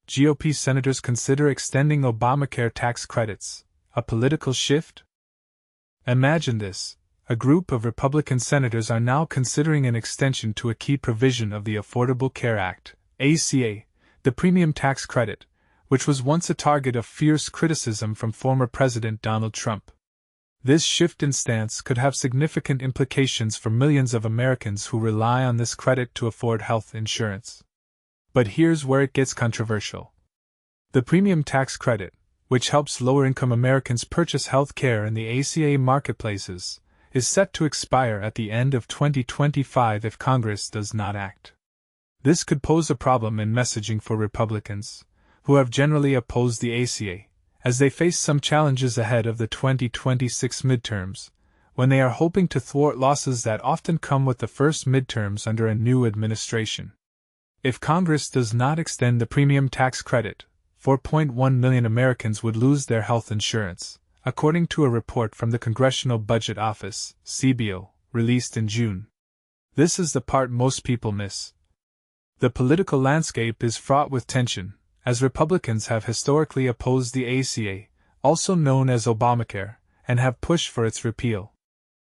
GOP senators consider extending Obamacare tax credits, a political shift? Imagine this. A group of Republican senators are now considering an extension to a key provision of the Affordable Care Act, ACA, the premium tax credit, which was once a target of fierce criticism from former President Donald Trump. This shift in stance could have significant implications for millions of Americans who rely on this credit to afford health insurance. But here's where it gets controversial. The premium tax credit, which helps lower-income Americans purchase health care in the ACA marketplaces, is set to expire at the end of 2025 if Congress does not act. This could pose a problem in messaging for Republicans, who have generally opposed the ACA, as they face some challenges ahead of the 2026 midterms, when they are hoping to thwart losses that often come with the first midterms under a new administration. If Congress does not extend the premium tax credit, 4.1 million Americans would lose their health insurance, according to a report from the Congressional Budget Office, CBO, released in June. This is the part most people miss. The political landscape is fraught with tension, as Republicans have historically opposed the ACA, also known as Obamacare, and have pushed for its repeal.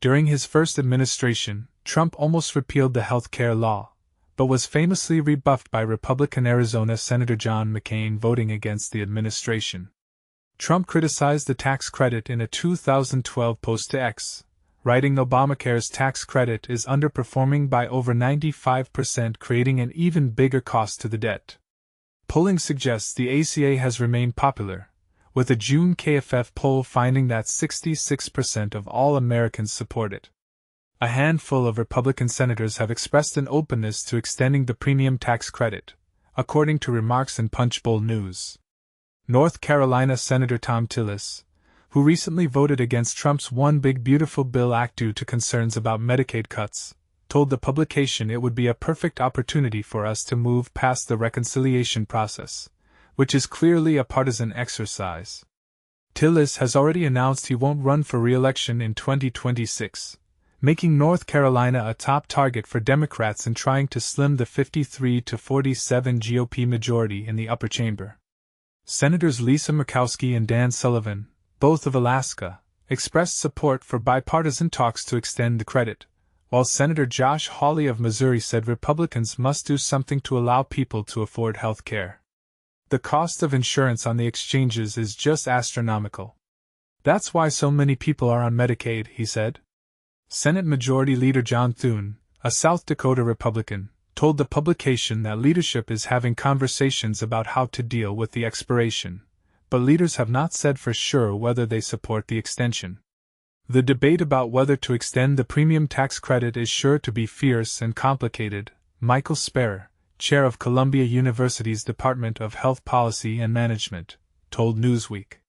During his first administration, Trump almost repealed the health care law, but was famously rebuffed by Republican Arizona Senator John McCain voting against the administration. Trump criticized the tax credit in a 2012 post to X, writing Obamacare's tax credit is underperforming by over 95%, creating an even bigger cost to the debt. Polling suggests the ACA has remained popular, with a June KFF poll finding that 66% of all Americans support it. A handful of Republican senators have expressed an openness to extending the premium tax credit, according to remarks in Punchbowl News. North Carolina Senator Thom Tillis, who recently voted against Trump's One Big Beautiful Bill Act due to concerns about Medicaid cuts, told the publication it would be a perfect opportunity for us to move past the reconciliation process, which is clearly a partisan exercise. Tillis has already announced he won't run for re-election in 2026. Making North Carolina a top target for Democrats in trying to slim the 53-47 GOP majority in the upper chamber. Senators Lisa Murkowski and Dan Sullivan, both of Alaska, expressed support for bipartisan talks to extend the credit, while Senator Josh Hawley of Missouri said Republicans must do something to allow people to afford health care. The cost of insurance on the exchanges is just astronomical. That's why so many people are on Medicaid, he said. Senate Majority Leader John Thune, a South Dakota Republican, told the publication that leadership is having conversations about how to deal with the expiration, but leaders have not said for sure whether they support the extension. The debate about whether to extend the premium tax credit is sure to be fierce and complicated, Michael Sparrer, chair of Columbia University's Department of Health Policy and Management, told Newsweek.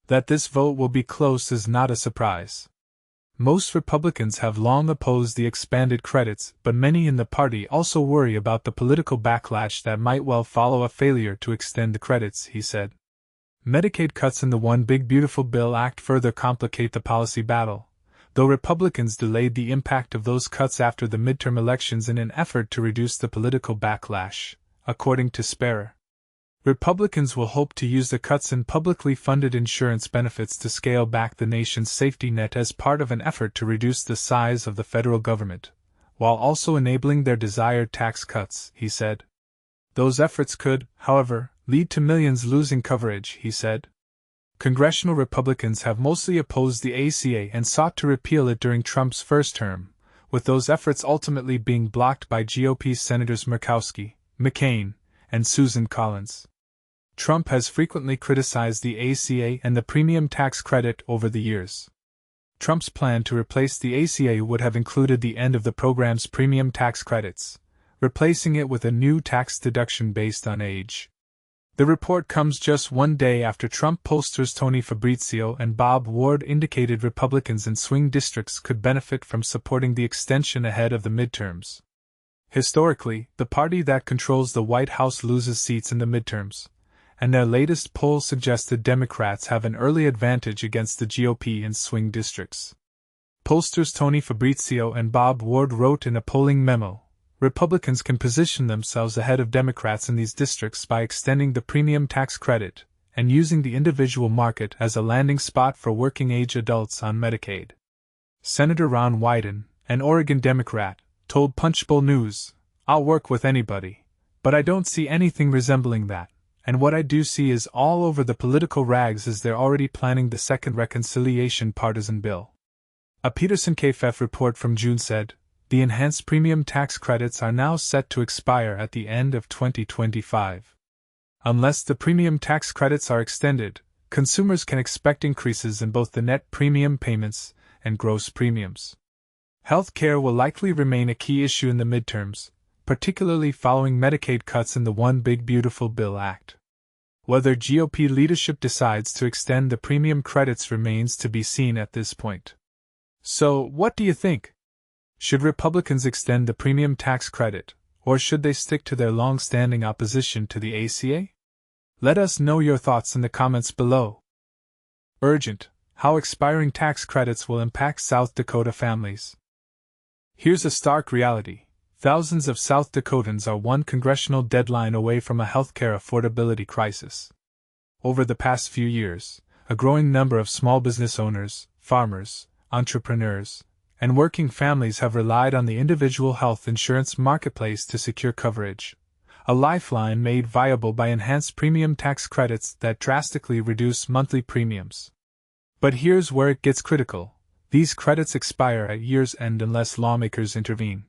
That this vote will be close is not a surprise. Most Republicans have long opposed the expanded credits, but many in the party also worry about the political backlash that might well follow a failure to extend the credits, he said. Medicaid cuts in the One Big Beautiful Bill Act further complicate the policy battle, though Republicans delayed the impact of those cuts after the midterm elections in an effort to reduce the political backlash, according to Sparrer. Republicans will hope to use the cuts in publicly funded insurance benefits to scale back the nation's safety net as part of an effort to reduce the size of the federal government, while also enabling their desired tax cuts, he said. Those efforts could, however, lead to millions losing coverage, he said. Congressional Republicans have mostly opposed the ACA and sought to repeal it during Trump's first term, with those efforts ultimately being blocked by GOP Senators Murkowski, McCain, and Susan Collins. Trump has frequently criticized the ACA and the premium tax credit over the years. Trump's plan to replace the ACA would have included the end of the program's premium tax credits, replacing it with a new tax deduction based on age. The report comes just one day after Trump pollsters Tony Fabrizio and Bob Ward indicated Republicans in swing districts could benefit from supporting the extension ahead of the midterms. Historically, the party that controls the White House loses seats in the midterms, and their latest poll suggested Democrats have an early advantage against the GOP in swing districts. Pollsters Tony Fabrizio and Bob Ward wrote in a polling memo, Republicans can position themselves ahead of Democrats in these districts by extending the premium tax credit and using the individual market as a landing spot for working-age adults on Medicaid. Senator Ron Wyden, an Oregon Democrat, told Punchbowl News, "I'll work with anybody, but I don't see anything resembling that, and what I do see is all over the political rags as they're already planning the second reconciliation partisan bill." A Peterson KFF report from June said, the enhanced premium tax credits are now set to expire at the end of 2025. Unless the premium tax credits are extended, consumers can expect increases in both the net premium payments and gross premiums. Health care will likely remain a key issue in the midterms, particularly following Medicaid cuts in the One Big Beautiful Bill Act. Whether GOP leadership decides to extend the premium credits remains to be seen at this point. So, what do you think? Should Republicans extend the premium tax credit, or should they stick to their long-standing opposition to the ACA? Let us know your thoughts in the comments below. Urgent: how expiring tax credits will impact South Dakota families. Here's a stark reality. Thousands of South Dakotans are one congressional deadline away from a healthcare affordability crisis. Over the past few years, a growing number of small business owners, farmers, entrepreneurs, and working families have relied on the individual health insurance marketplace to secure coverage, a lifeline made viable by enhanced premium tax credits that drastically reduce monthly premiums. But here's where it gets critical: these credits expire at year's end unless lawmakers intervene.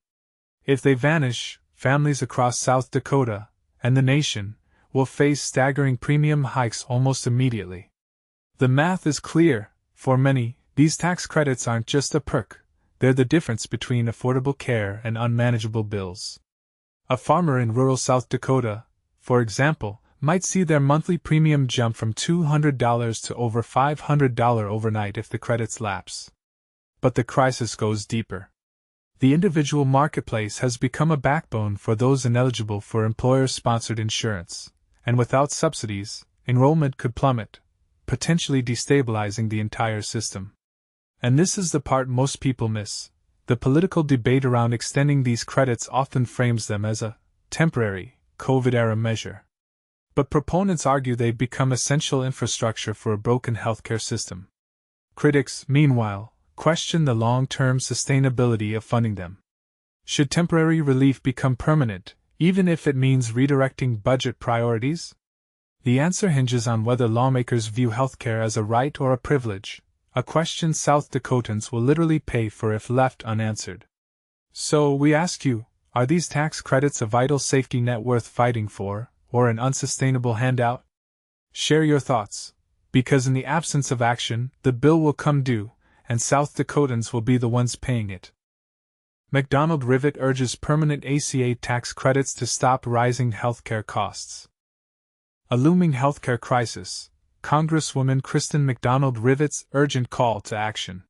If they vanish, families across South Dakota and the nation will face staggering premium hikes almost immediately. The math is clear: for many, these tax credits aren't just a perk. They're the difference between affordable care and unmanageable bills. A farmer in rural South Dakota, for example, might see their monthly premium jump from $200 to over $500 overnight if the credits lapse. But the crisis goes deeper. The individual marketplace has become a backbone for those ineligible for employer-sponsored insurance, and without subsidies, enrollment could plummet, potentially destabilizing the entire system. And this is the part most people miss. The political debate around extending these credits often frames them as a temporary, COVID-era measure. But proponents argue they've become essential infrastructure for a broken healthcare system. Critics, meanwhile, question the long-term sustainability of funding them. Should temporary relief become permanent, even if it means redirecting budget priorities? The answer hinges on whether lawmakers view healthcare as a right or a privilege, a question South Dakotans will literally pay for if left unanswered. So we ask you, are these tax credits a vital safety net worth fighting for, or an unsustainable handout? Share your thoughts, because in the absence of action, the bill will come due, and South Dakotans will be the ones paying it. McDonald Rivet urges permanent ACA tax credits to stop rising healthcare costs. A looming healthcare crisis. Congresswoman Kristen McDonald Rivet's urgent call to action.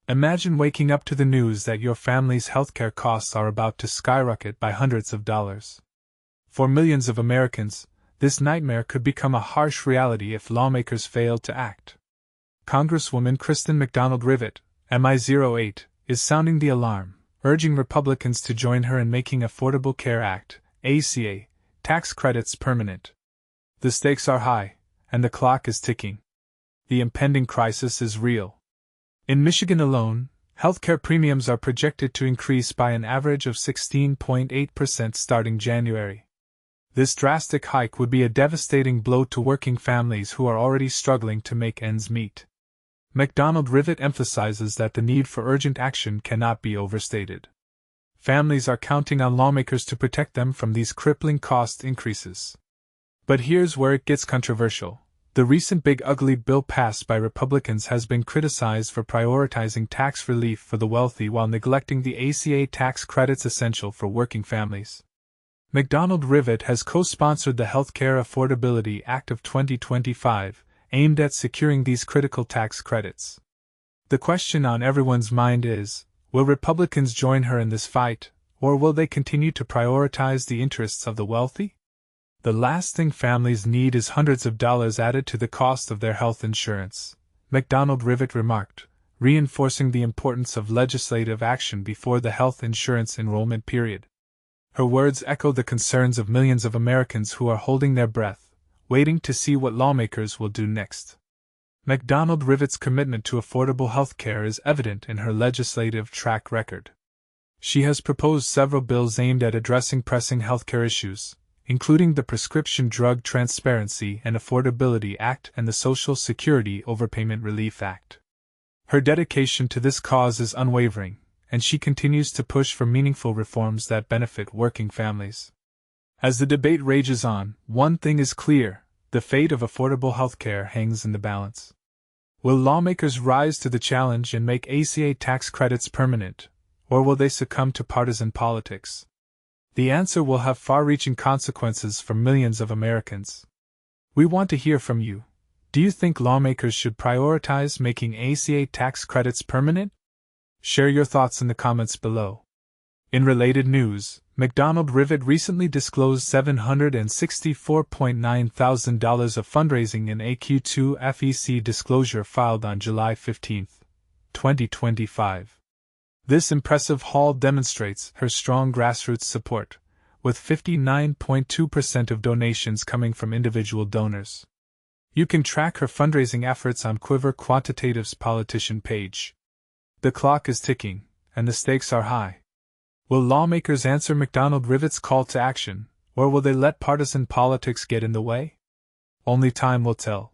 Imagine waking up to the news that your family's healthcare costs are about to skyrocket by hundreds of dollars. For millions of Americans, this nightmare could become a harsh reality if lawmakers fail to act. Congresswoman Kristen McDonald Rivet, MI08, is sounding the alarm, urging Republicans to join her in making Affordable Care Act, ACA, tax credits permanent. The stakes are high, and the clock is ticking. The impending crisis is real. In Michigan alone, healthcare premiums are projected to increase by an average of 16.8% starting January. This drastic hike would be a devastating blow to working families who are already struggling to make ends meet. McDonald Rivet emphasizes that the need for urgent action cannot be overstated. Families are counting on lawmakers to protect them from these crippling cost increases. But here's where it gets controversial. The recent big ugly bill passed by Republicans has been criticized for prioritizing tax relief for the wealthy while neglecting the ACA tax credits essential for working families. McDonald Rivet has co-sponsored the Healthcare Affordability Act of 2025, aimed at securing these critical tax credits. The question on everyone's mind is, will Republicans join her in this fight, or will they continue to prioritize the interests of the wealthy? The last thing families need is hundreds of dollars added to the cost of their health insurance, McDonald Rivet remarked, reinforcing the importance of legislative action before the health insurance enrollment period. Her words echo the concerns of millions of Americans who are holding their breath, waiting to see what lawmakers will do next. McDonald Rivet's commitment to affordable health care is evident in her legislative track record. She has proposed several bills aimed at addressing pressing healthcare issues, including the Prescription Drug Transparency and Affordability Act and the Social Security Overpayment Relief Act. Her dedication to this cause is unwavering, and she continues to push for meaningful reforms that benefit working families. As the debate rages on, one thing is clear: the fate of affordable healthcare hangs in the balance. Will lawmakers rise to the challenge and make ACA tax credits permanent, or will they succumb to partisan politics? The answer will have far-reaching consequences for millions of Americans. We want to hear from you. Do you think lawmakers should prioritize making ACA tax credits permanent? Share your thoughts in the comments below. In related news, McDonald Rivet recently disclosed $764.9 thousand of fundraising in a Q2 FEC disclosure filed on July 15, 2025. This impressive haul demonstrates her strong grassroots support, with 59.2% of donations coming from individual donors. You can track her fundraising efforts on Quiver Quantitative's politician page. The clock is ticking, and the stakes are high. Will lawmakers answer McDonald Rivet's call to action, or will they let partisan politics get in the way? Only time will tell.